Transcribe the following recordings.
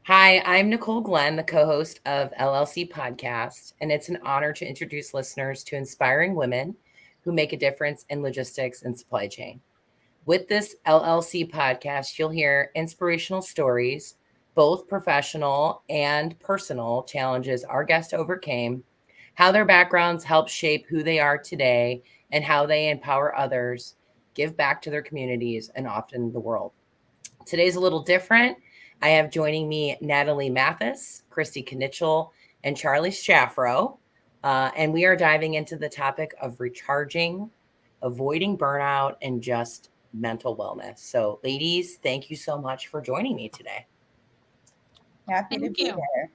Hi, I'm Nicole Glenn, the co-host of LLC podcast, and it's an honor to introduce listeners to inspiring women who make a difference in logistics and supply chain. With this LLC podcast, you'll hear inspirational stories, both professional and personal challenges our guests overcame, how their backgrounds help shape who they are today, and how they empower others, give back to their communities, and often the world. Today's a little different. I have joining me Nathalie Mathis, Kristy Knichel, and Charlie Saffro. And we are diving into the topic of recharging, avoiding burnout, and just mental wellness. So, ladies, thank you so much for joining me today. Happy to be here.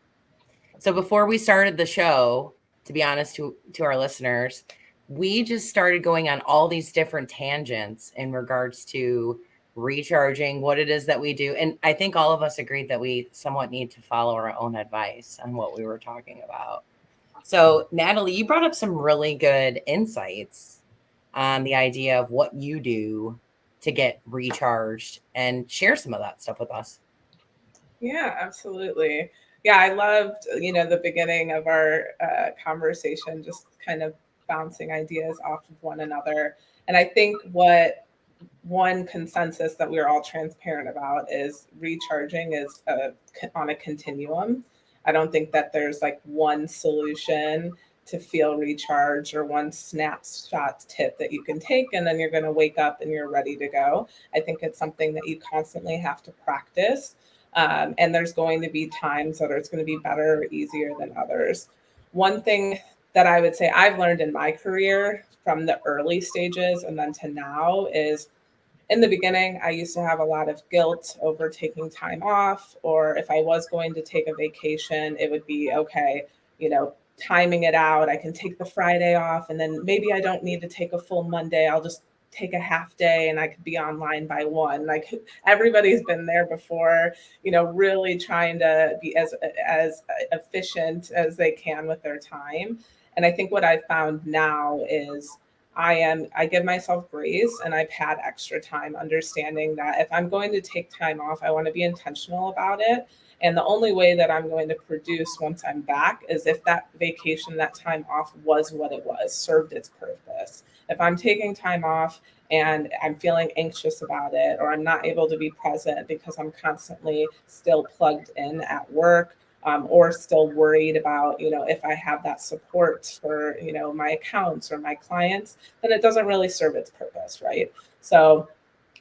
So, before we started the show, to be honest to our listeners, we just started going on all these different tangents in regards to recharging, what it is that we do. And I think all of us agreed that we somewhat need to follow our own advice on what we were talking about. So, Nathalie, you brought up some really good insights on the idea of what you do to get recharged and share some of that stuff with us. Yeah, absolutely. Yeah, I loved, the beginning of our conversation, just kind of bouncing ideas off of one another. And I think what one consensus that we're all transparent about is recharging is on a continuum. I don't think that there's like one solution to feel recharged or one snapshot tip that you can take and then you're going to wake up and you're ready to go. I think it's something that you constantly have to practice. And there's going to be times that it's going to be better or easier than others. One thing that I would say I've learned in my career from the early stages and then to now is in the beginning, I used to have a lot of guilt over taking time off, or if I was going to take a vacation, it would be okay, timing it out. I can take the Friday off, and then maybe I don't need to take a full Monday. I'll just take a half day and I could be online by 1. Like everybody's been there before, really trying to be as efficient as they can with their time. And I think what I've found now is I give myself grace and I pad extra time, understanding that if I'm going to take time off, I want to be intentional about it. And the only way that I'm going to produce once I'm back is if that vacation, that time off was what it was, served its purpose. If I'm taking time off and I'm feeling anxious about it, or I'm not able to be present because I'm constantly still plugged in at work, or still worried about, if I have that support for, my accounts or my clients, then it doesn't really serve its purpose, right? So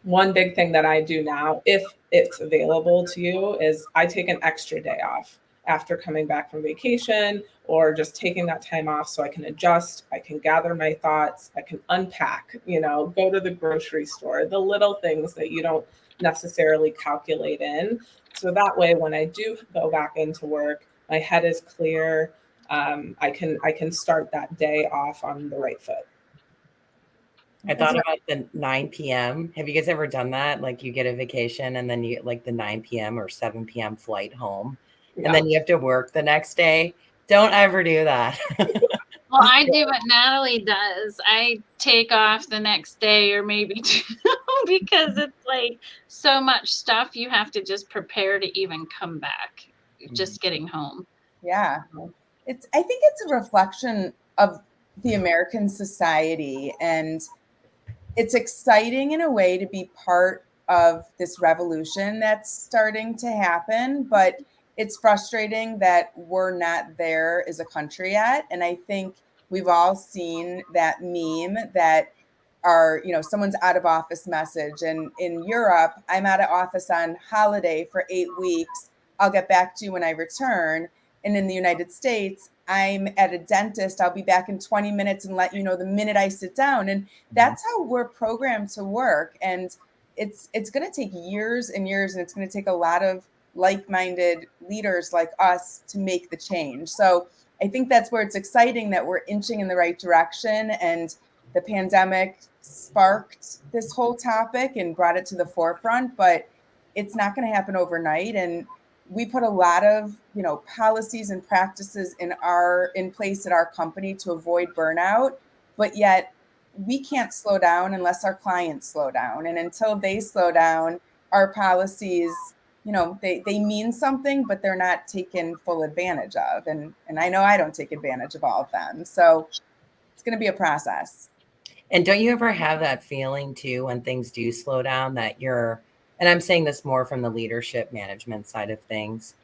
one big thing that I do now, if it's available to you, is I take an extra day off after coming back from vacation or just taking that time off so I can adjust, I can gather my thoughts, I can unpack, go to the grocery store, the little things that you don't necessarily calculate in. So that way, when I do go back into work, my head is clear. I can start that day off on the right foot. I thought about the 9 p.m. Have you guys ever done that? Like you get a vacation and then you like the 9 p.m. or 7 p.m. flight home, and then you have to work the next day. Don't ever do that. Well, I do what Nathalie does. I take off the next day or maybe 2 because it's like so much stuff you have to just prepare to even come back, just getting home. Yeah. I think it's a reflection of the American society, and it's exciting in a way to be part of this revolution that's starting to happen, but it's frustrating that we're not there as a country yet. And I think we've all seen that meme that someone's out of office message. And in Europe, I'm out of office on holiday for 8 weeks. I'll get back to you when I return. And in the United States, I'm at a dentist. I'll be back in 20 minutes and let you know the minute I sit down. And that's how we're programmed to work. And it's going to take years and years, and it's going to take a lot of like-minded leaders like us to make the change. So I think that's where it's exciting that we're inching in the right direction. And the pandemic sparked this whole topic and brought it to the forefront, but it's not going to happen overnight. And we put a lot of, policies and practices in place at our company to avoid burnout, but yet we can't slow down unless our clients slow down. And until they slow down, our policies, they mean something, but they're not taken full advantage of. And I know I don't take advantage of all of them. So it's going to be a process. And don't you ever have that feeling too, when things do slow down, that and I'm saying this more from the leadership management side of things,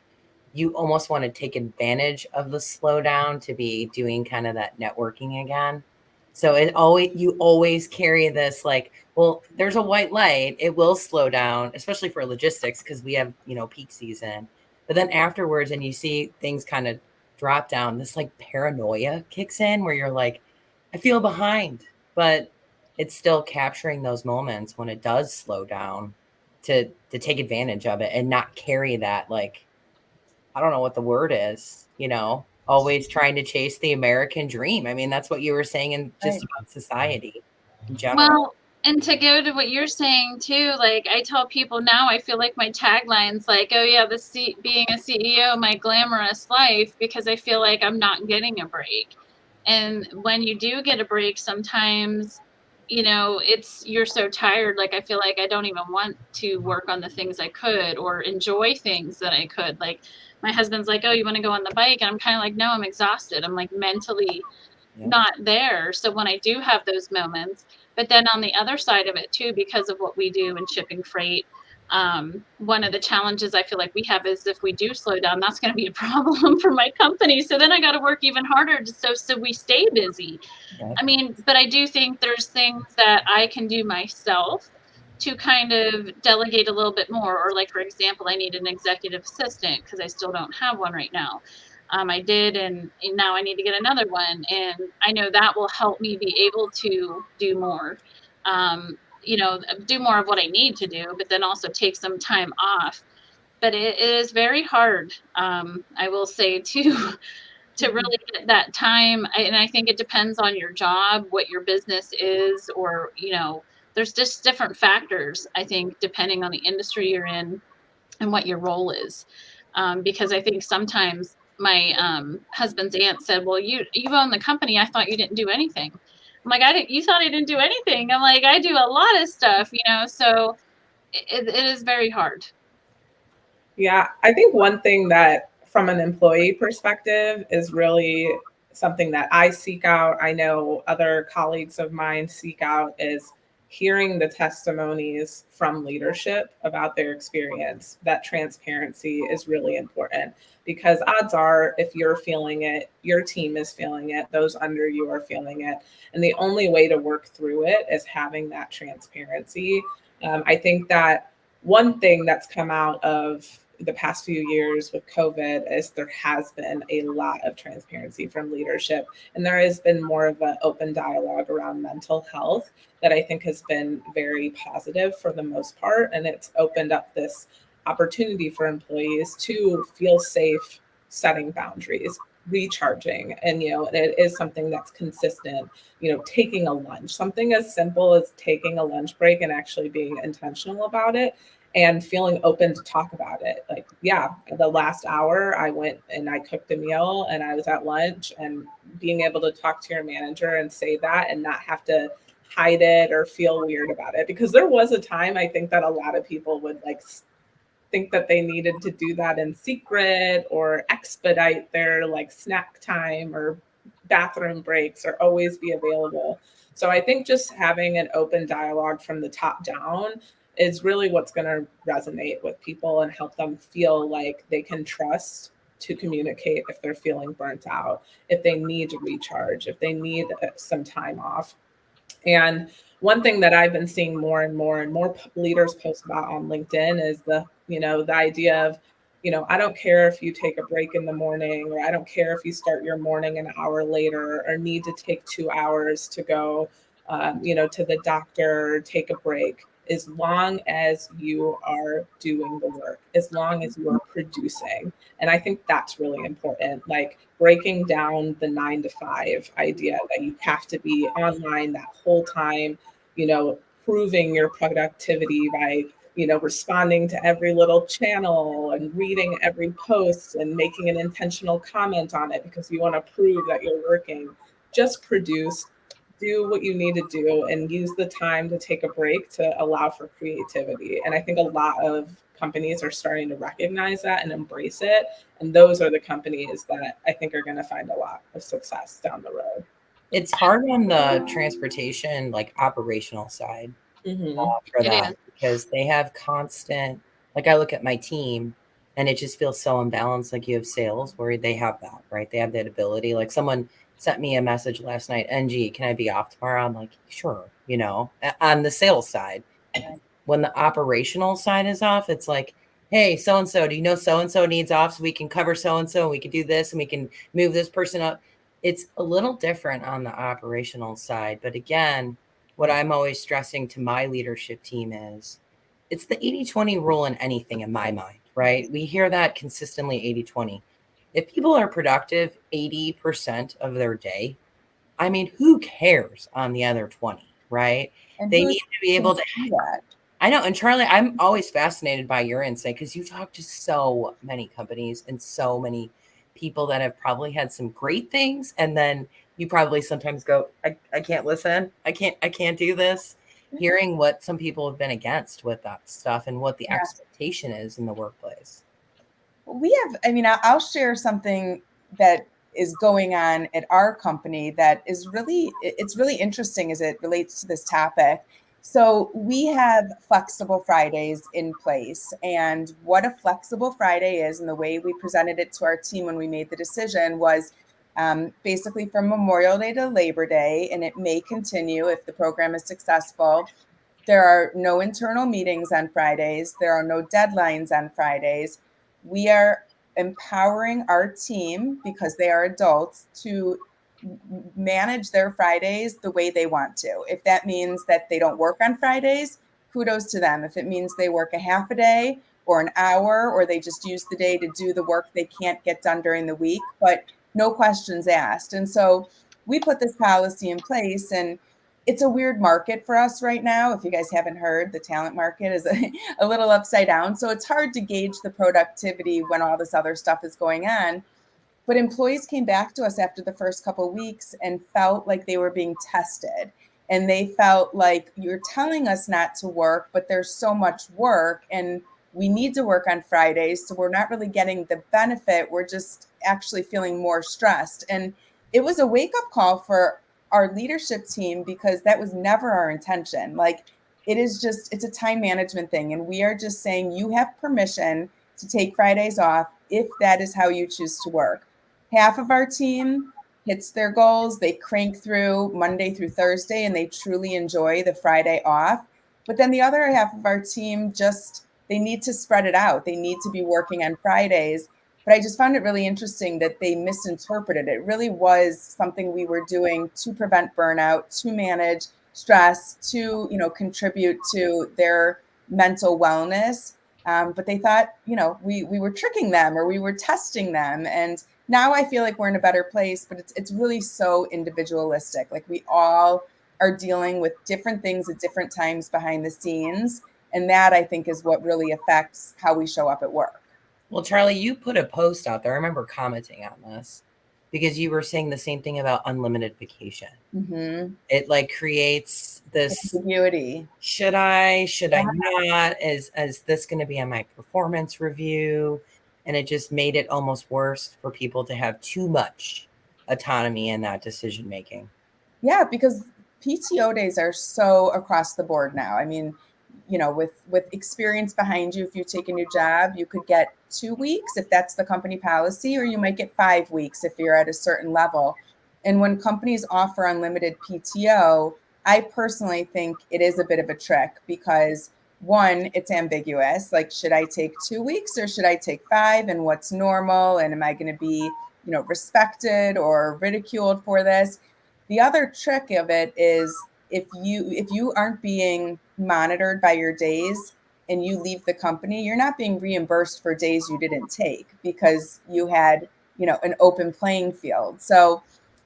you almost want to take advantage of the slowdown to be doing kind of that networking again. So you always carry this like, well, there's a white light. It will slow down, especially for logistics, because we have, peak season. But then afterwards, and you see things kind of drop down, this like paranoia kicks in where you're like, I feel behind, but it's still capturing those moments when it does slow down to take advantage of it and not carry that, like, I don't know what the word is, always trying to chase the American dream. I mean, that's what you were saying in just about society in general. Well, and to go to what you're saying too, like I tell people now, I feel like my tagline's like, oh yeah, being a CEO, my glamorous life, because I feel like I'm not getting a break. And when you do get a break, sometimes, you're so tired. Like I feel like I don't even want to work on the things I could or enjoy things that I could. Like my husband's like, oh, you want to go on the bike? And I'm kind of like, no, I'm exhausted. I'm like mentally not there. So when I do have those moments, but then on the other side of it too, because of what we do in shipping freight, one of the challenges I feel like we have is if we do slow down, that's going to be a problem for my company. So then I got to work even harder so we stay busy. I mean, but I do think there's things that I can do myself to kind of delegate a little bit more. Or like, for example, I need an executive assistant because I still don't have one right now. I did, and now I need to get another one. And I know that will help me be able to do more, do more of what I need to do, but then also take some time off. But it is very hard, I will say, to really get that time. And I think it depends on your job, what your business is, or, there's just different factors, I think, depending on the industry you're in and what your role is. Because I think sometimes my husband's aunt said, well, you own the company. I thought you didn't do anything. I'm like, you thought I didn't do anything. I'm like, I do a lot of stuff, so it is very hard. Yeah, I think one thing that from an employee perspective is really something that I seek out. I know other colleagues of mine seek out is hearing the testimonies from leadership about their experience. That transparency is really important because odds are if you're feeling it, your team is feeling it, those under you are feeling it. And the only way to work through it is having that transparency. I think that one thing that's come out of the past few years with COVID is there has been a lot of transparency from leadership, and there has been more of an open dialogue around mental health that I think has been very positive for the most part. And it's opened up this opportunity for employees to feel safe setting boundaries, recharging. And, it is something that's consistent, taking a lunch, something as simple as taking a lunch break and actually being intentional about it and feeling open to talk about it. Like, yeah, the last hour I went and I cooked a meal and I was at lunch, and being able to talk to your manager and say that and not have to hide it or feel weird about it. Because there was a time I think that a lot of people would think that they needed to do that in secret or expedite their snack time or bathroom breaks or always be available. So I think just having an open dialogue from the top down is really what's going to resonate with people and help them feel like they can trust to communicate if they're feeling burnt out, if they need to recharge, if they need some time off. And one thing that I've been seeing more and more leaders post about on LinkedIn is the idea of, I don't care if you take a break in the morning, or I don't care if you start your morning an hour later or need to take 2 hours to go, to the doctor, take a break. As long as you are doing the work, as long as you are producing. And I think that's really important, like breaking down the 9 to 5 idea that you have to be online that whole time, proving your productivity by, responding to every little channel and reading every post and making an intentional comment on it because you want to prove that you're working. Just produce, do what you need to do, and use the time to take a break to allow for creativity. And I think a lot of companies are starting to recognize that and embrace it. And those are the companies that I think are going to find a lot of success down the road. It's hard on the transportation, like operational side for that, because they have constant, like I look at my team and it just feels so unbalanced. Like you have sales where they have that, right? They have that ability. Like someone sent me a message last night, NG, can I be off tomorrow? I'm like, sure, you know, on the sales side. When the operational side is off, it's like, hey, so-and-so, do you know so-and-so needs off so we can cover so-and-so and we can do this and we can move this person up. It's a little different on the operational side. But again, what I'm always stressing to my leadership team is it's the 80-20 rule in anything in my mind, right? We hear that consistently, 80-20. If people are productive 80% of their day, I mean, who cares on the other 20, right? And they need to be able to do that. I know. And Charlie, I'm always fascinated by your insight because you talk to so many companies and so many people that have probably had some great things. And then you probably sometimes go, I can't listen. I can't do this. Hearing what some people have been against with that stuff and what the expectation is in the workplace. I'll share something that is going on at our company that is it's really interesting as it relates to this topic. So we have flexible Fridays in place, and what a flexible Friday is and the way we presented it to our team when we made the decision was basically from Memorial Day to Labor Day, and it may continue if the program is successful. There are no internal meetings on Fridays. There are no deadlines on Fridays. We are empowering our team, because they are adults, to manage their Fridays the way they want to. If that means that they don't work on Fridays, kudos to them. If it means they work a half a day or an hour, or they just use the day to do the work they can't get done during the week, but no questions asked. And so we put this policy in place, and it's a weird market for us right now. If you guys haven't heard, the talent market is a little upside down. So it's hard to gauge the productivity when all this other stuff is going on. But employees came back to us after the first couple of weeks and felt like they were being tested. And they felt like, you're telling us not to work, but there's so much work and we need to work on Fridays. So we're not really getting the benefit. We're just actually feeling more stressed. And it was a wake-up call for our leadership team, because that was never our intention. Like, it's a time management thing. And we are just saying, you have permission to take Fridays off if that is how you choose to work. Half of our team hits their goals. They crank through Monday through Thursday and they truly enjoy the Friday off. But then the other half of our team they need to spread it out. They need to be working on Fridays. But I just found it really interesting that they misinterpreted it. It really was something we were doing to prevent burnout, to manage stress, to, contribute to their mental wellness. But they thought, we were tricking them or we were testing them. And now I feel like we're in a better place, but it's really so individualistic. Like, we all are dealing with different things at different times behind the scenes. And that, I think, is what really affects how we show up at work. Well, Charlie, you put a post out there. I remember commenting on this because you were saying the same thing about unlimited vacation. Mm-hmm. It creates this ambiguity. Should I not? Is this going to be on my performance review? And it just made it almost worse for people to have too much autonomy in that decision making. Yeah, because PTO days are so across the board now. I mean, with experience behind you, if you take a new job, you could get 2 weeks if that's the company policy, or you might get 5 weeks if you're at a certain level. And when companies offer unlimited PTO, I personally think it is a bit of a trick, because one, it's ambiguous. Like, should I take 2 weeks or should I take 5? And what's normal? And am I going to be, respected or ridiculed for this? The other trick of it is, if you aren't being monitored by your days and you leave the company, you're not being reimbursed for days you didn't take because you had, an open playing field. So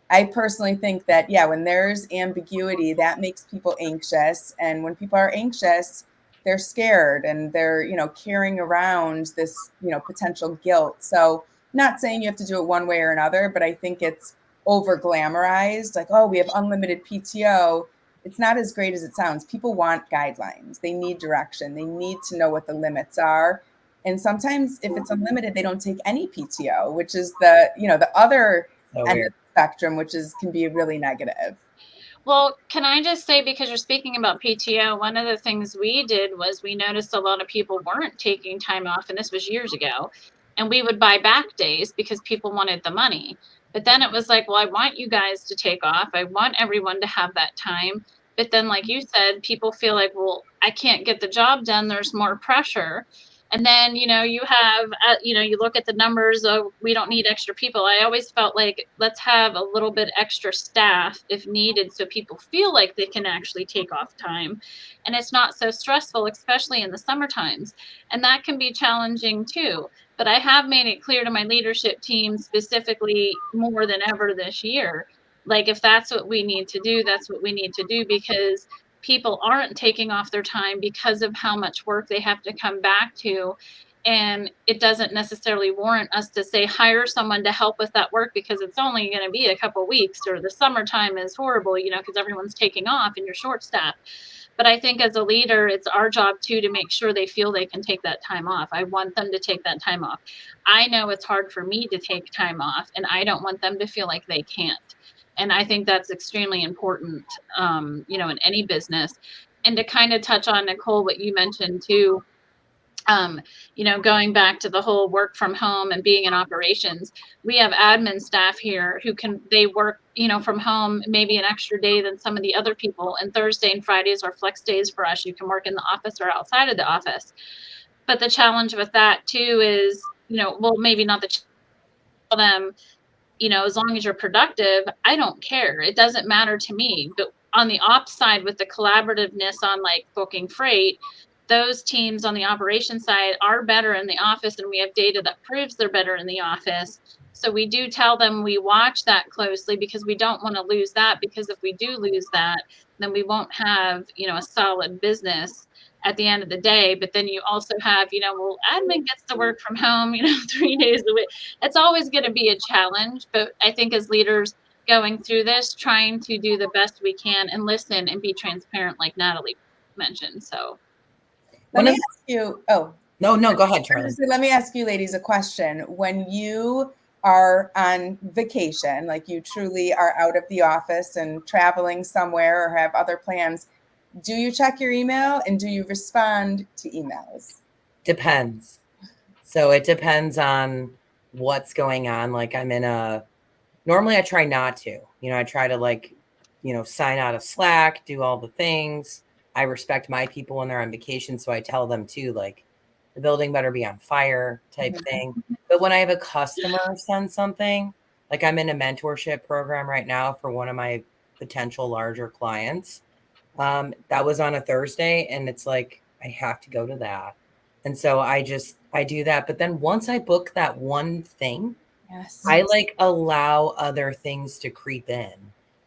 I personally think that, when there's ambiguity, that makes people anxious. And when people are anxious, they're scared and they're, carrying around this, potential guilt. So not saying you have to do it one way or another, but I think it's over glamorized. Like, oh, we have unlimited PTO. it's not as great as it sounds. People want guidelines. They need direction. They need to know what the limits are. And sometimes if it's unlimited, they don't take any PTO, which is the other end of the spectrum, which can be really negative. Well, can I just say, because you're speaking about PTO, one of the things we did was we noticed a lot of people weren't taking time off, and this was years ago, and we would buy back days because people wanted the money. But then it was like, well, I want you guys to take off. I want everyone to have that time. But then, like you said, people feel like, well, I can't get the job done. There's more pressure. And then, you have, you look at the numbers of, we don't need extra people. I always felt like, let's have a little bit extra staff if needed, so people feel like they can actually take off time. And it's not so stressful, especially in the summer times. And that can be challenging too. But I have made it clear to my leadership team, specifically more than ever this year, like, if that's what we need to do, that's what we need to do, because people aren't taking off their time because of how much work they have to come back to. And it doesn't necessarily warrant us to say, hire someone to help with that work, because it's only going to be a couple weeks, or the summertime is horrible, because everyone's taking off and you're short staffed. But I think as a leader, it's our job too to make sure they feel they can take that time off. I want them to take that time off. I know it's hard for me to take time off, and I don't want them to feel like they can't. And I think that's extremely important, in any business. And to kind of touch on, Nicole, what you mentioned too, going back to the whole work from home and being in operations, we have admin staff here they work, from home, maybe an extra day than some of the other people. And Thursday and Fridays are flex days for us. You can work in the office or outside of the office. But the challenge with that too is, maybe not them, as long as you're productive, I don't care. It doesn't matter to me. But on the ops side, with the collaborativeness on like booking freight, those teams on the operation side are better in the office, and we have data that proves they're better in the office. So we do tell them we watch that closely, because we don't want to lose that, because if we do lose that, then we won't have, a solid business at the end of the day. But then you also have, well, admin gets to work from home, 3 days a week. It's always going to be a challenge. But I think as leaders going through this, trying to do the best we can and listen and be transparent, like Nathalie mentioned. So let me ask you, no, go ahead, Charlie. Let me ask you ladies a question. When you are on vacation, like you truly are out of the office and traveling somewhere or have other plans, do you check your email and do you respond to emails? Depends. So it depends on what's going on. Like normally I try not to, I try to sign out of Slack, do all the things. I respect my people when they're on vacation. So I tell them too, like, the building better be on fire type thing. But when I have a customer send something, like I'm in a mentorship program right now for one of my potential larger clients. That was on a Thursday, and it's like, I have to go to that. And so I do that. But then once I book that one thing, yes, I allow other things to creep in,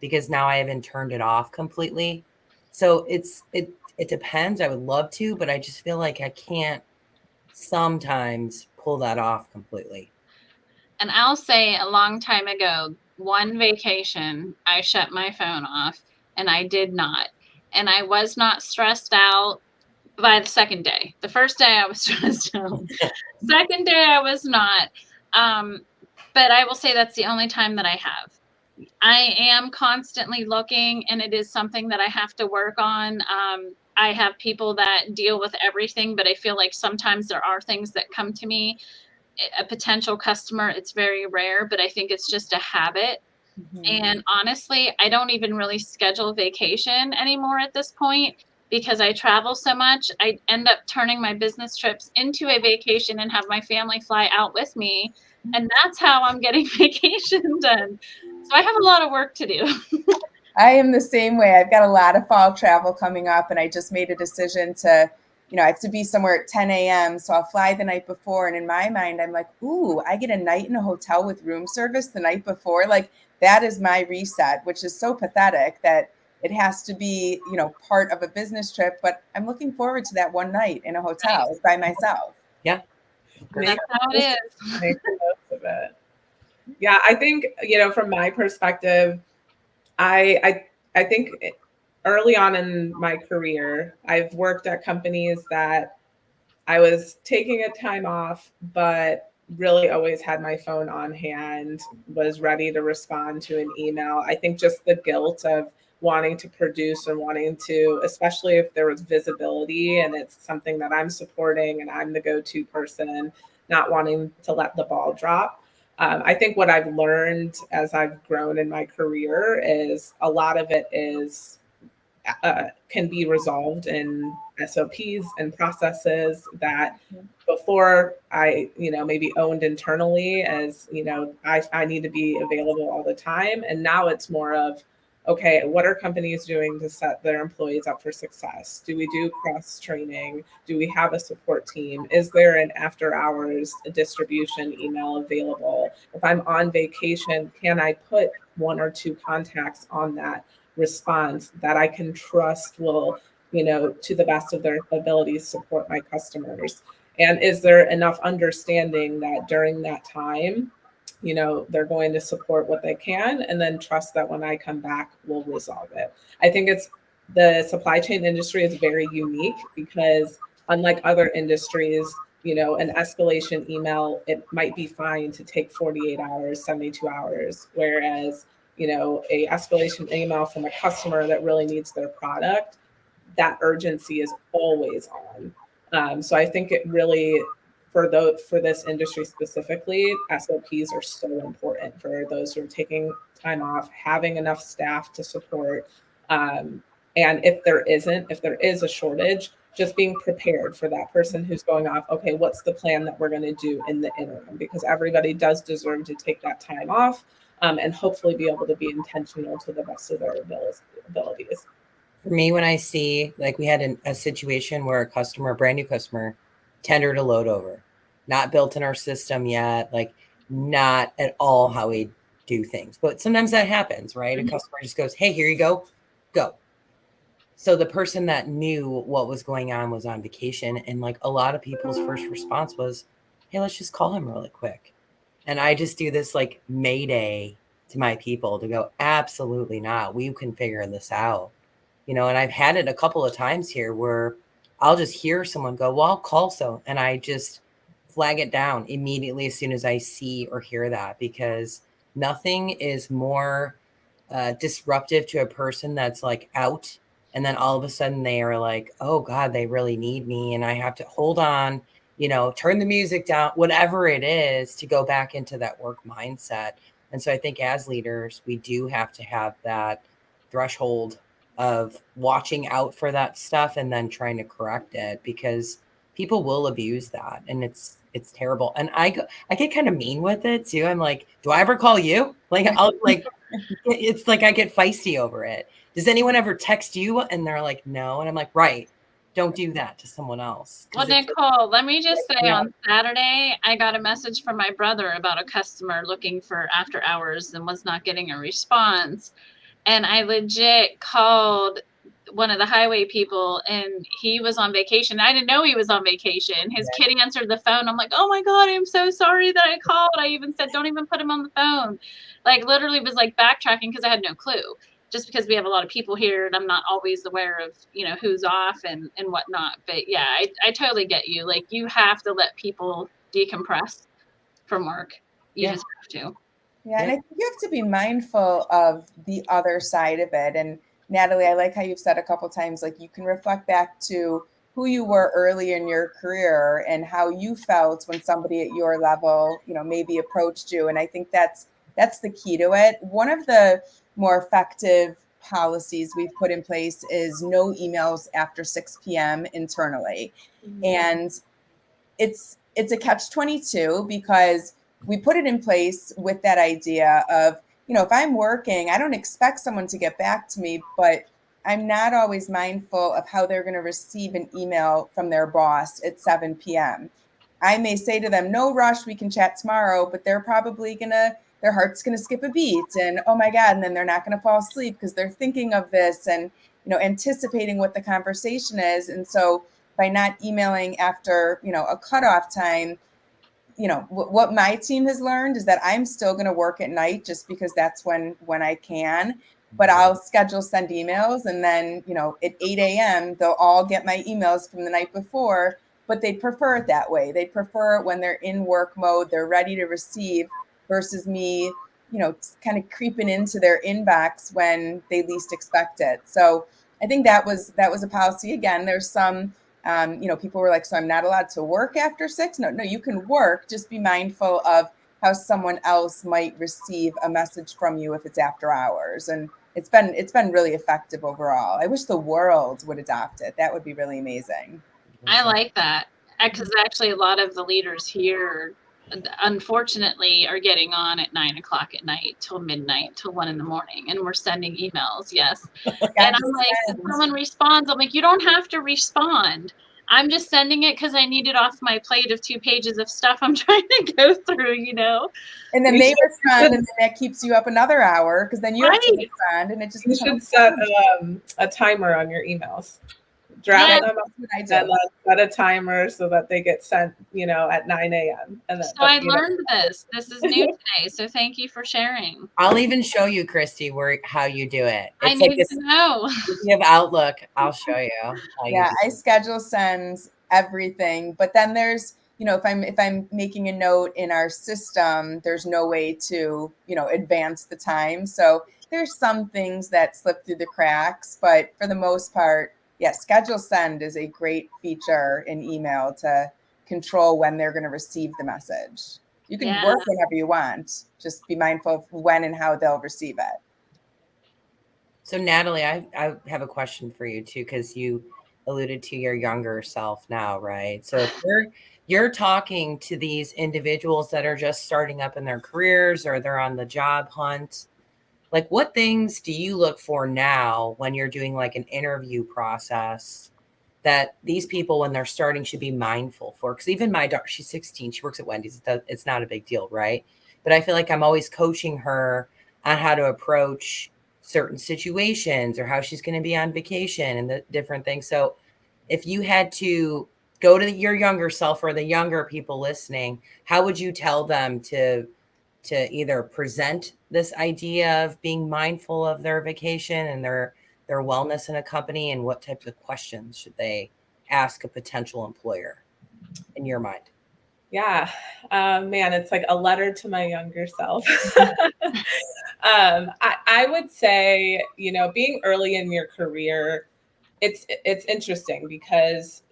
because now I haven't turned it off completely. So it depends. I would love to, but I just feel like I can't sometimes pull that off completely. And I'll say, a long time ago, one vacation, I shut my phone off, and I did not. And I was not stressed out by the second day. The first day I was stressed out. Second day I was not. But I will say that's the only time that I have. I am constantly looking, and it is something that I have to work on. I have people that deal with everything, but I feel like sometimes there are things that come to me. A potential customer, it's very rare, but I think it's just a habit. And honestly, I don't even really schedule vacation anymore at this point, because I travel so much. I end up turning my business trips into a vacation and have my family fly out with me. And that's how I'm getting vacation done. So I have a lot of work to do. I am the same way. I've got a lot of fall travel coming up, and I just made a decision to, I have to be somewhere at 10 a.m. So I'll fly the night before. And in my mind, I'm like, ooh, I get a night in a hotel with room service the night before. Like, that is my reset, which is so pathetic that it has to be, part of a business trip. But I'm looking forward to that one night in a hotel by myself. Yeah. That's how it is. Make the most of it. Yeah, I think, from my perspective, I think early on in my career, I've worked at companies that I was taking a time off, but really always had my phone on hand, was ready to respond to an email. I think just the guilt of wanting to produce and wanting to, especially if there was visibility and it's something that I'm supporting and I'm the go-to person, not wanting to let the ball drop. I think what I've learned as I've grown in my career is a lot of it is can be resolved in SOPs and processes that before I, maybe owned internally as, I need to be available all the time. And now it's more of, okay, what are companies doing to set their employees up for success? Do we do cross training? Do we have a support team? Is there an after hours distribution email available? If I'm on vacation, can I put one or two contacts on that response that I can trust will, to the best of their abilities, support my customers? And is there enough understanding that during that time, they're going to support what they can and then trust that when I come back, we'll resolve it. I think the supply chain industry is very unique because unlike other industries, an escalation email, it might be fine to take 48 hours, 72 hours, whereas a escalation email from a customer that really needs their product, that urgency is always on. So I think it really, for this industry specifically, SOPs are so important for those who are taking time off, having enough staff to support. And if there is a shortage, just being prepared for that person who's going off, okay, what's the plan that we're going to do in the interim? Because everybody does deserve to take that time off and hopefully be able to be intentional to the best of their abilities. For me, when I see, like, we had a situation where a brand new customer, tendered a load over, not built in our system yet, like not at all how we do things. But sometimes that happens, right? A customer just goes, hey, here you go. So the person that knew what was going on was on vacation. And like a lot of people's first response was, hey, let's just call him really quick. And I just do this like mayday to my people to go, absolutely not. We can figure this out. And I've had it a couple of times here where I'll just hear someone go, well, I'll call so. And I just flag it down immediately as soon as I see or hear that, because nothing is more disruptive to a person that's like out. And then all of a sudden they are like, oh God, they really need me. And I have to hold on, turn the music down, whatever it is, to go back into that work mindset. And so I think as leaders, we do have to have that threshold of watching out for that stuff and then trying to correct it, because people will abuse that, and it's terrible. And I get kind of mean with it too. I'm like, do I ever call you? Like, I'll like, it's like I get feisty over it. Does anyone ever text you? And they're like, no. And I'm like, right. Don't do that to someone else. Well, Nicole, let me just say, on Saturday, I got a message from my brother about a customer looking for after hours and was not getting a response. And I legit called one of the highway people, and he was on vacation. I didn't know he was on vacation. His kid answered the phone. I'm like, oh my God, I'm so sorry that I called. I even said, don't even put him on the phone. Like, literally was like backtracking because I had no clue, just because we have a lot of people here and I'm not always aware of, who's off and whatnot. But yeah, I totally get you. Like, you have to let people decompress from work. You just have to. Yeah, and I think you have to be mindful of the other side of it. And Nathalie, I like how you've said a couple of times, like, you can reflect back to who you were early in your career and how you felt when somebody at your level, maybe approached you. And I think that's the key to it. One of the more effective policies we've put in place is no emails after 6 p.m. internally. Mm-hmm. And it's a catch-22 because we put it in place with that idea of, if I'm working, I don't expect someone to get back to me, but I'm not always mindful of how they're going to receive an email from their boss at 7 p.m. I may say to them, no rush, we can chat tomorrow, but they're probably their heart's going to skip a beat, and oh my God, and then they're not going to fall asleep because they're thinking of this and, anticipating what the conversation is. And so by not emailing after, a cutoff time, what my team has learned is that I'm still going to work at night just because that's when I can. but I'll schedule send emails. And then, at 8 a.m., they'll all get my emails from the night before, but they prefer it that way. They prefer it when they're in work mode, they're ready to receive versus me, kind of creeping into their inbox when they least expect it. So I think that was a policy. Again, there's some, people were like, so I'm not allowed to work after 6. No, you can work. Just be mindful of how someone else might receive a message from you if it's after hours. And it's been really effective overall. I wish the world would adopt it. That would be really amazing. I like that, because actually a lot of the leaders here, unfortunately, are getting on at 9 o'clock at night till midnight till 1 a.m, and we're sending emails. Yes. And I'm like, if someone responds, I'm like, you don't have to respond. I'm just sending it because I need it off my plate of 2 pages of stuff I'm trying to go through, And then they respond, and then that keeps you up another hour because then you have to respond, and it just you should set a timer on your emails. Draft them up and set a timer so that they get sent, at 9 a.m. And so I learned this. This is new today. So thank you for sharing. I'll even show you, Kristy, how you do it. I need to know. If you have Outlook, I'll show you. I schedule sends everything, but then there's, if I'm making a note in our system, there's no way to, advance the time. So there's some things that slip through the cracks, but for the most part, schedule send is a great feature in email to control when they're going to receive the message. You can work whenever you want. Just be mindful of when and how they'll receive it. So Nathalie, I have a question for you too, because you alluded to your younger self now, right? So if you're talking to these individuals that are just starting up in their careers or they're on the job hunt, like what things do you look for now when you're doing like an interview process that these people, when they're starting, should be mindful for? Because even my daughter, she's 16, she works at Wendy's. It's not a big deal, right? But I feel like I'm always coaching her on how to approach certain situations or how she's going to be on vacation and the different things. So if you had to go to your younger self or the younger people listening, how would you tell them to either present this idea of being mindful of their vacation and their wellness in a company, and what types of questions should they ask a potential employer in your mind? Yeah, man, it's like a letter to my younger self. I would say, being early in your career, it's interesting because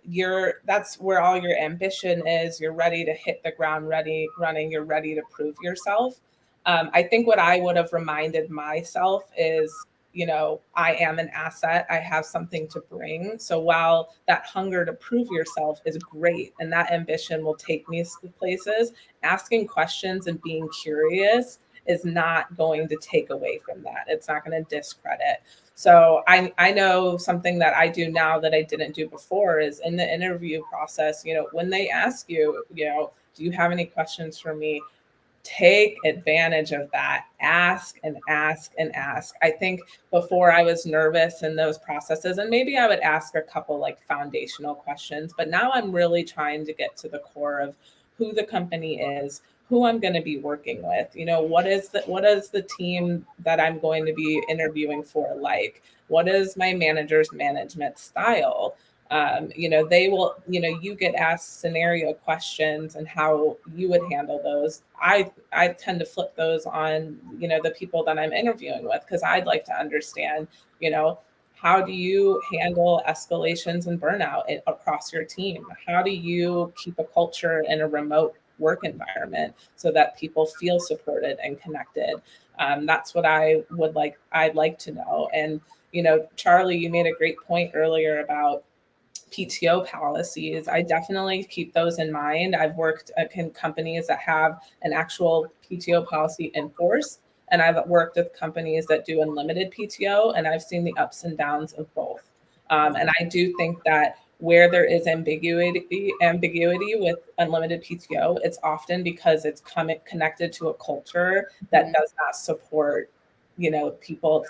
that's where all your ambition is. You're ready to hit the ground running. You're ready to prove yourself. I think what I would have reminded myself is, I am an asset. I have something to bring. So while that hunger to prove yourself is great and that ambition will take me to places, asking questions and being curious is not going to take away from that. It's not going to discredit. So I know something that I do now that I didn't do before is in the interview process, when they ask you, do you have any questions for me? Take advantage of that. Ask and ask and ask. I think before I was nervous in those processes, and maybe I would ask a couple like foundational questions, but now I'm really trying to get to the core of who the company is, who I'm going to be working with. What is the team that I'm going to be interviewing for like? What is my manager's management style? They will, you get asked scenario questions and how you would handle those. I tend to flip those on, the people that I'm interviewing with, because I'd like to understand, how do you handle escalations and burnout across your team? How do you keep a culture in a remote work environment so that people feel supported and connected? That's what I'd like to know. And, Charlie, you made a great point earlier about PTO policies. I definitely keep those in mind. I've worked in companies that have an actual PTO policy enforced, and I've worked with companies that do unlimited PTO, and I've seen the ups and downs of both. And I do think that where there is ambiguity with unlimited PTO, it's often because it's connected to a culture that does not support, people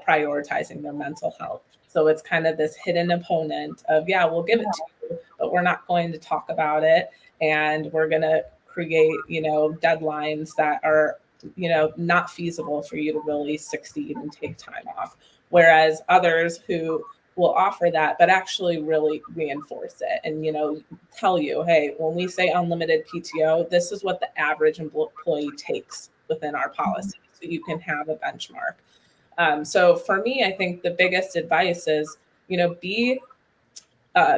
prioritizing their mental health. So it's kind of this hidden opponent of, we'll give it to you, but we're not going to talk about it. And we're going to create, deadlines that are not feasible for you to really succeed and take time off. Whereas others who will offer that, but actually really reinforce it and, tell you, hey, when we say unlimited PTO, this is what the average employee takes within our policy. So you can have a benchmark. So for me, I think the biggest advice is,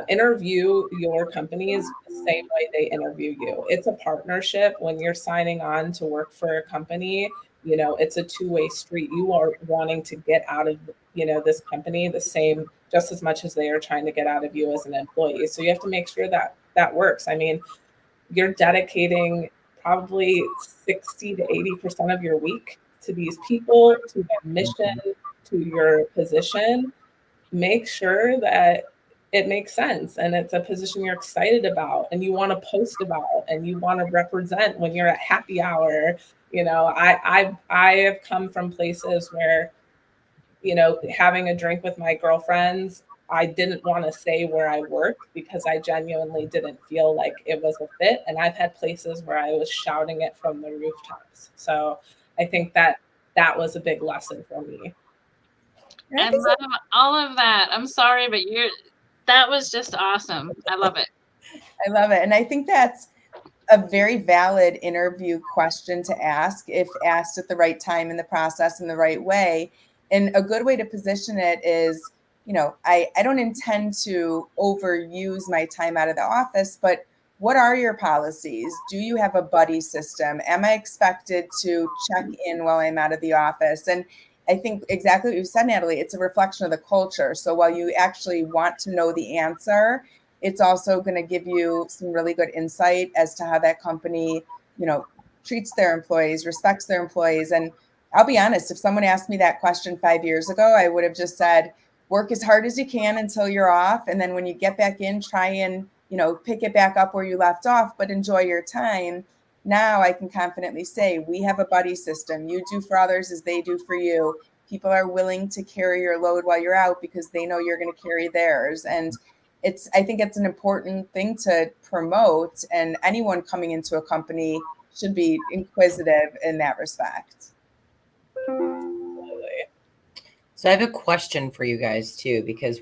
interview your companies the same way they interview you. It's a partnership. When you're signing on to work for a company, it's a two-way street. You are wanting to get out of, this company the same, just as much as they are trying to get out of you as an employee. So you have to make sure that that works. I mean, you're dedicating probably 60 to 80% of your week to these people, to their mission, to your position. Make sure that it makes sense and it's a position you're excited about and you want to post about and you want to represent when you're at happy hour. I have come from places where, having a drink with my girlfriends, I didn't want to say where I worked because I genuinely didn't feel like it was a fit. And I've had places where I was shouting it from the rooftops. So I think that was a big lesson for me. I love all of that. I'm sorry, but that was just awesome. I love it. I love it. And I think that's a very valid interview question to ask if asked at the right time in the process in the right way. And a good way to position it is, I don't intend to overuse my time out of the office, but what are your policies? Do you have a buddy system? Am I expected to check in while I'm out of the office? And I think exactly what you said, Nathalie, it's a reflection of the culture. So while you actually want to know the answer, it's also going to give you some really good insight as to how that company, treats their employees, respects their employees. And I'll be honest, if someone asked me that question 5 years ago, I would have just said, work as hard as you can until you're off. And then when you get back in, try and, pick it back up where you left off, but enjoy your time. Now I can confidently say we have a buddy system. You do for others as they do for you. People are willing to carry your load while you're out because they know you're going to carry theirs. And I think it's an important thing to promote, and anyone coming into a company should be inquisitive in that respect. So I have a question for you guys too, because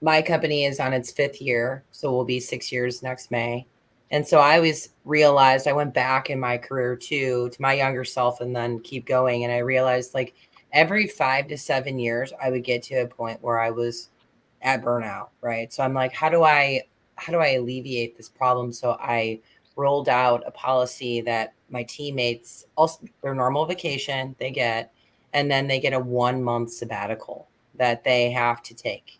my company is on its 5th year. So we'll be 6 years next May. And so I always realized I went back in my career too, to my younger self and then keep going. And I realized like every 5 to 7 years, I would get to a point where I was at burnout. Right. So I'm like, how do I alleviate this problem? So I rolled out a policy that my teammates, also their normal vacation they get, and then they get a 1 month sabbatical that they have to take.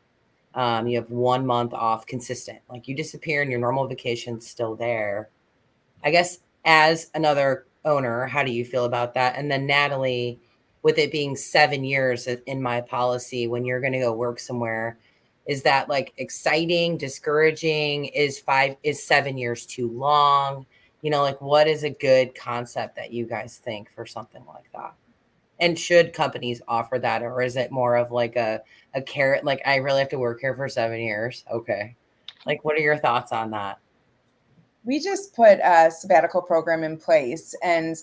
You have 1 month off consistent, like you disappear and your normal vacation's still there. I guess as another owner, how do you feel about that? And then Nathalie, with it being 7 years in my policy, when you're going to go work somewhere, is that like exciting, discouraging? Is 7 years too long? Like what is a good concept that you guys think for something like that? And should companies offer that, or is it more of like a carrot? Like I really have to work here for 7 years. Okay. Like, what are your thoughts on that? We just put a sabbatical program in place, and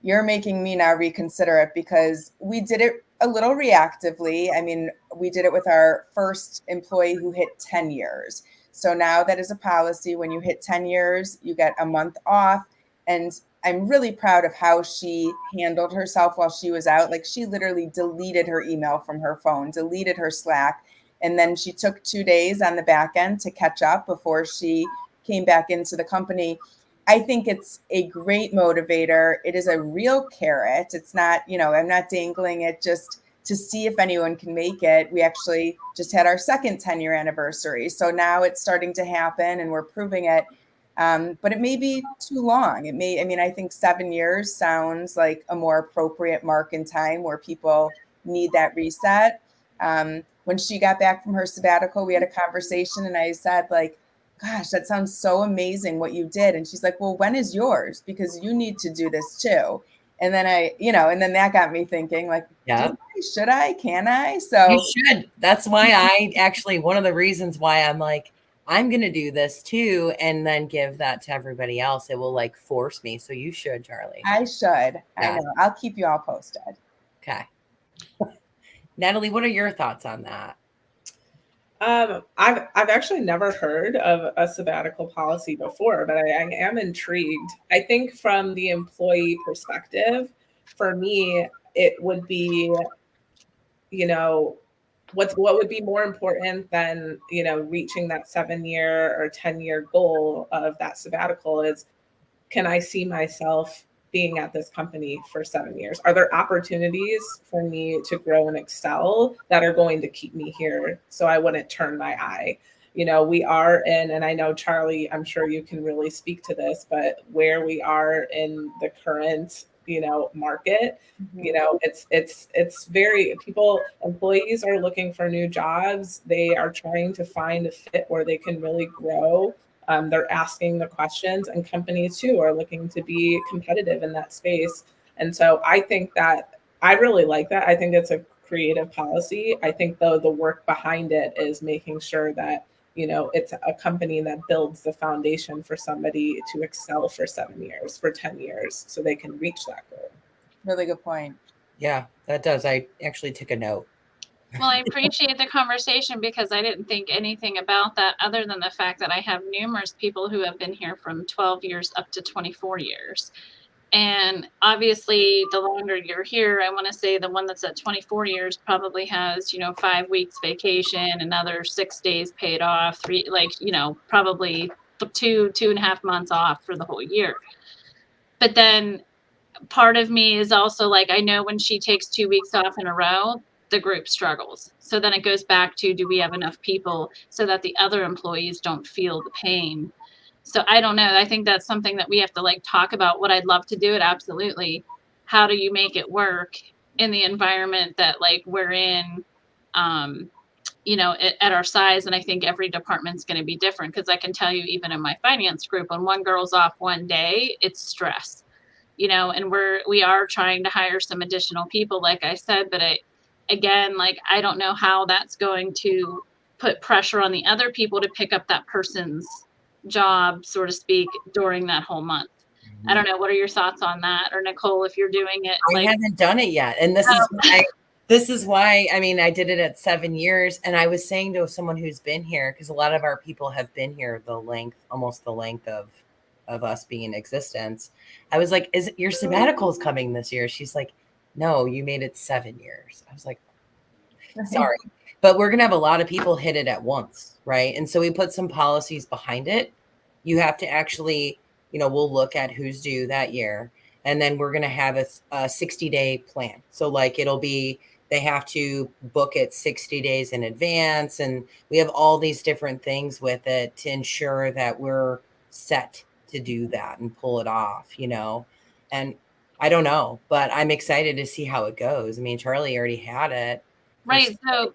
you're making me now reconsider it because we did it a little reactively. I mean, we did it with our first employee who hit 10 years. So now that is a policy. When you hit 10 years, you get a month off. And I'm really proud of how she handled herself while she was out. Like she literally deleted her email from her phone, deleted her Slack. And then she took 2 days on the back end to catch up before she came back into the company. I think it's a great motivator. It is a real carrot. It's not, I'm not dangling it just to see if anyone can make it. We actually just had our second 10-year anniversary. So now it's starting to happen and we're proving it. But it may be too long. I think 7 years sounds like a more appropriate mark in time where people need that reset. When she got back from her sabbatical, we had a conversation and I said like, gosh, that sounds so amazing what you did. And she's like, well, when is yours? Because you need to do this too. And then and then that got me thinking like, yeah, should I, can I? So you should. That's why one of the reasons why I'm like, I'm going to do this too, and then give that to everybody else. It will like force me. So you should, Charlie. I should. I Yeah. know. I'll keep you all posted. Okay. Natalie, what are your thoughts on that? I've actually never heard of a sabbatical policy before, but I am intrigued. I think from the employee perspective, for me, it would be, you know, what would be more important than, you know, reaching that 7-year or 10-year goal of that sabbatical is, can I see myself being at this company for 7 years? Are there opportunities for me to grow and excel that are going to keep me here so I wouldn't turn my eye? You know, we are in, and I know Charlie, I'm sure you can really speak to this, but where we are in the current, you know, market, you know, it's very, employees are looking for new jobs. They are trying to find a fit where they can really grow. They're asking the questions, and companies too are looking to be competitive in that space. And so I think that I really like that. I think it's a creative policy. I think though the work behind it is making sure that, you know, it's a company that builds the foundation for somebody to excel for 7 years, for 10 years, so they can reach that goal. Really good point. Yeah, that does. I actually took a note. Well, I appreciate the conversation because I didn't think anything about that other than the fact that I have numerous people who have been here from 12 years up to 24 years. And obviously, the longer you're here, I want to say the one that's at 24 years probably has, 5 weeks vacation, another 6 days paid off, probably 2.5 months off for the whole year. But then part of me is also like, I know when she takes 2 weeks off in a row, the group struggles. So then it goes back to, do we have enough people so that the other employees don't feel the pain? So I don't know. I think that's something that we have to talk about. What I'd love to do it. Absolutely. How do you make it work in the environment that we're in, at our size? And I think every department's going to be different, because I can tell you, even in my finance group, when one girl's off one day, it's stress, and we are trying to hire some additional people, like I said, but I don't know how that's going to put pressure on the other people to pick up that person's job, so to speak, during that whole month. I don't know. What are your thoughts on that? Or Nicole, if you're doing it? I haven't done it yet. And this is why, I mean, I did it at 7 years, and I was saying to someone who's been here, because a lot of our people have been here almost the length of us being in existence. I was like, is your sabbatical is coming this year? She's like, no, you made it 7 years. I was like, sorry, but we're going to have a lot of people hit it at once. Right. And so we put some policies behind it. You have to actually, we'll look at who's due that year. And then we're going to have a 60-day plan. So it'll be, they have to book it 60 days in advance. And we have all these different things with it to ensure that we're set to do that and pull it off, and I don't know, but I'm excited to see how it goes. I mean, Charlie already had it. Right. So,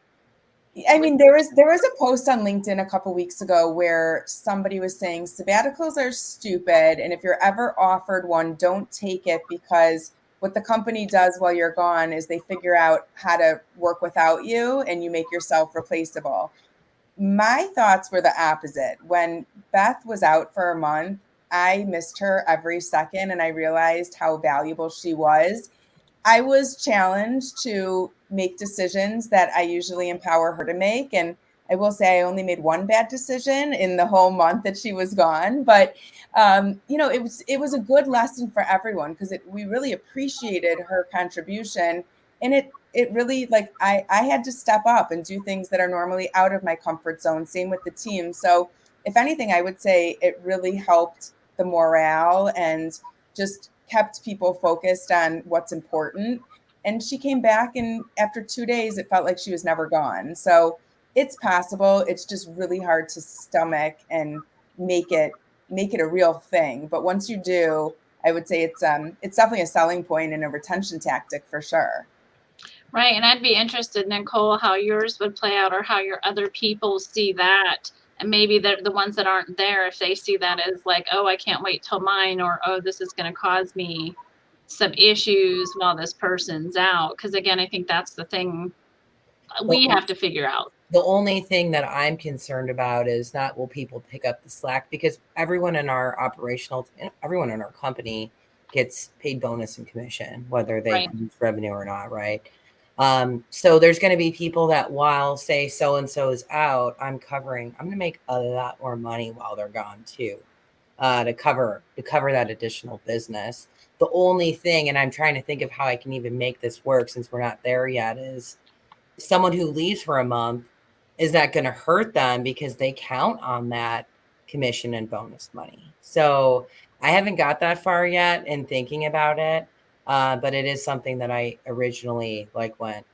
I mean, there was a post on LinkedIn a couple weeks ago where somebody was saying sabbaticals are stupid, and if you're ever offered one, don't take it, because what the company does while you're gone is they figure out how to work without you, and you make yourself replaceable. My thoughts were the opposite. When Beth was out for a month, I missed her every second, and I realized how valuable she was. I was challenged to make decisions that I usually empower her to make. And I will say I only made one bad decision in the whole month that she was gone. But, it was a good lesson for everyone, because we really appreciated her contribution. And it really, I had to step up and do things that are normally out of my comfort zone. Same with the team. So if anything, I would say it really helped the morale and just kept people focused on what's important. And she came back, and after 2 days, it felt like she was never gone. So it's possible. It's just really hard to stomach and make it a real thing. But once you do, I would say it's definitely a selling point and a retention tactic for sure. Right. And I'd be interested, Nicole, how yours would play out, or how your other people see that. And maybe the ones that aren't there, if they see that as oh, I can't wait till mine, or, oh, this is going to cause me some issues while this person's out. Because again, I think that's the thing we have to figure out. The only thing that I'm concerned about is not will people pick up the slack, because everyone in our company gets paid bonus and commission, whether they Right. produce revenue or not, right? So there's going to be people that, while say so and so is out, I'm going to make a lot more money while they're gone too, to cover that additional business. The only thing, and I'm trying to think of how I can even make this work since we're not there yet, is someone who leaves for a month, is that going to hurt them because they count on that commission and bonus money? So I haven't got that far yet in thinking about it. But it is something that I originally went,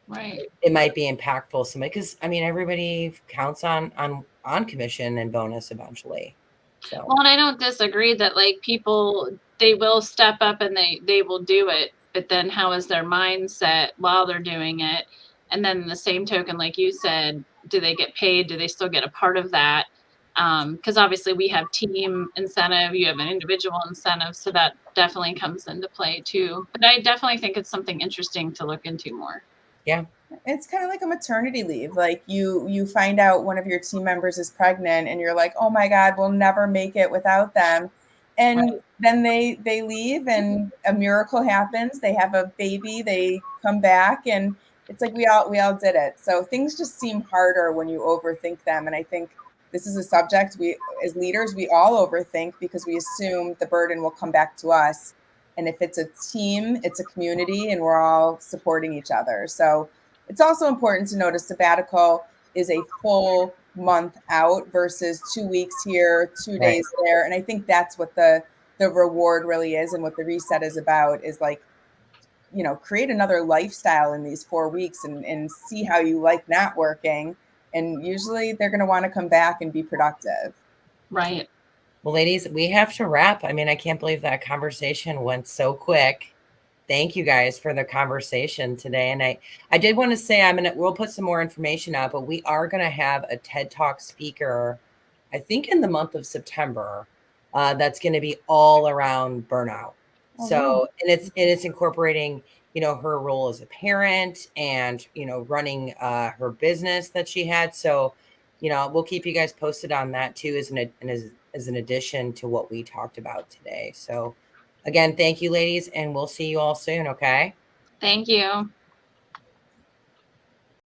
Right. it might be impactful somebody, because I mean everybody counts on commission and bonus eventually. So Well, and I don't disagree that like people, they will step up and they will do it, but then how is their mindset while they're doing it? And then the same token, like you said, do they get paid? Do they still get a part of that? Because obviously we have team incentive, you have an individual incentive, so that definitely comes into play too. But I definitely think it's something interesting to look into more. yeah. It's kind of like a maternity leave. Like you find out one of your team members is pregnant and you're like, oh my God, we'll never make it without them. And Right. then they leave and a miracle happens. They have a baby, they come back, and it's like we all did it. So things just seem harder when you overthink them. And I think this is a subject we, as leaders, we all overthink because we assume the burden will come back to us. And if it's a team, it's a community, and we're all supporting each other. So it's also important to note a sabbatical is a full month out versus 2 weeks here, 2 days there. And I think that's what the reward really is, and what the reset is about, is like, create another lifestyle in these 4 weeks, and see how you like not working. And usually they're going to want to come back and be productive. Right. Well, ladies, we have to wrap. I mean, I can't believe that conversation went so quick. Thank you guys for the conversation today. And I did want to say, we'll put some more information out, but we are going to have a TED Talk speaker, I think in the month of September, that's going to be all around burnout. Oh, So, and it's incorporating, her role as a parent and, running her business that she had. So, we'll keep you guys posted on that too, as an addition to what we talked about today. So again, thank you, ladies, and we'll see you all soon. Okay. Thank you.